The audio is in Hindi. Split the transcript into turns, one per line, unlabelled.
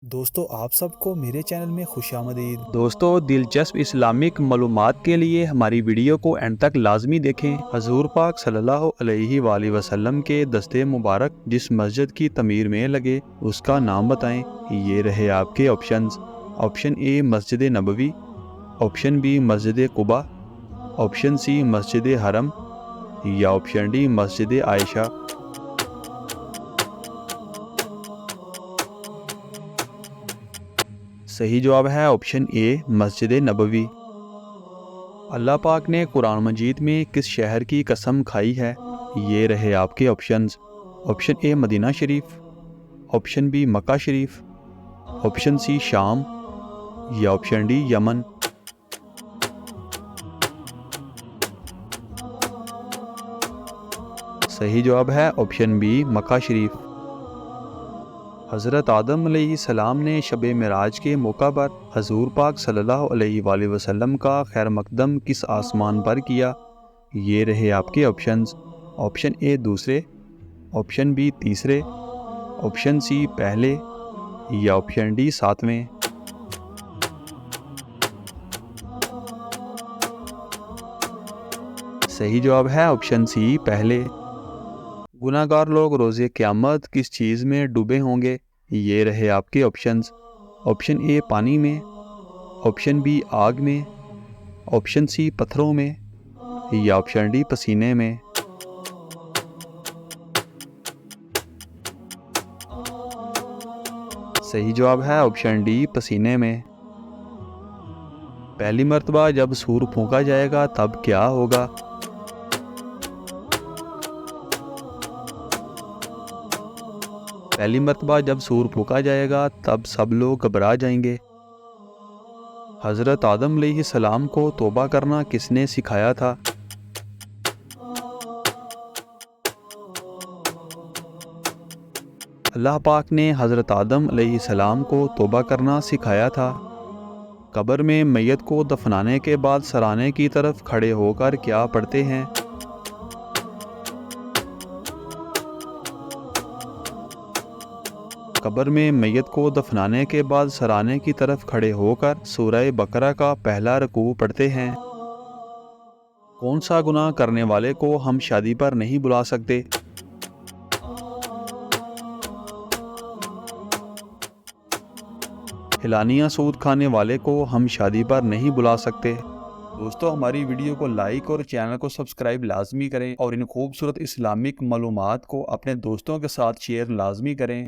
दोस्तों आप सबको मेरे चैनल में खुशामदीद।
दोस्तों दिलचस्प इस्लामिक मालूमात के लिए हमारी वीडियो को एंड तक लाजमी देखें। हजूर पाक सल्लल्लाहु अलैहि वसल्लम के दस्ते मुबारक जिस मस्जिद की तमीर में लगे उसका नाम बताएं। ये रहे आपके ऑप्शंस। ऑप्शन ए मस्जिद नबवी, ऑप्शन बी मस्जिद कुबा, ऑप्शन सी मस्जिद हरम या ऑप्शन डी मस्जिद आयशा। सही जवाब है ऑप्शन ए मस्जिद नबवी। अल्लाह पाक ने कुरान मजीद में किस शहर की कसम खाई है? ये रहे आपके options. Option A Madina Sharif, option B Makkah Sharif, option C Sham या ऑप्शन डी यमन। सही जवाब है ऑप्शन बी मक्का शरीफ। हज़रत आदम अलैहिस्सलाम ने शब मिराज के मौका पर हजूर पाक सल्लल्लाहु अलैहि वसल्लम का खैर मकदम किस आसमान पर किया? ये रहे आपके ऑप्शंस। ऑप्शन ए दूसरे, ऑप्शन बी तीसरे, ऑप्शन सी पहले या ऑप्शन डी सातवें। सही जवाब है ऑप्शन सी पहले। गुनाहगार लोग रोज़े क़यामत किस चीज़ में डूबे होंगे? ये रहे आपके ऑप्शंस। ऑप्शन ए पानी में, ऑप्शन बी आग में, ऑप्शन सी पत्थरों में या ऑप्शन डी पसीने में। सही जवाब है ऑप्शन डी पसीने में। पहली मर्तबा जब सूर फूंका जाएगा तब क्या होगा? पहली मर्तबा जब सूर फूंका जाएगा तब सब लोग घबरा जाएंगे। हज़रत आदम अलैहिस्सलाम को तौबा करना किसने सिखाया था? अल्लाह पाक ने हज़रत आदम अलैहिस्सलाम को तौबा करना सिखाया था। कब्र में मैयत को दफनाने के बाद सराने की तरफ खड़े होकर क्या पढ़ते हैं? कब्र में मैयत को दफनाने के बाद सराने की तरफ खड़े होकर सूरह बकरा का पहला रुकू पढ़ते हैं। कौन सा गुनाह करने वाले को हम शादी पर नहीं बुला सकते? हिलानिया सूद खाने वाले को हम शादी पर नहीं बुला सकते। दोस्तों हमारी वीडियो को लाइक और चैनल को सब्सक्राइब लाजमी करें और इन खूबसूरत इस्लामिक मालूमात को अपने दोस्तों के साथ शेयर लाजमी करें।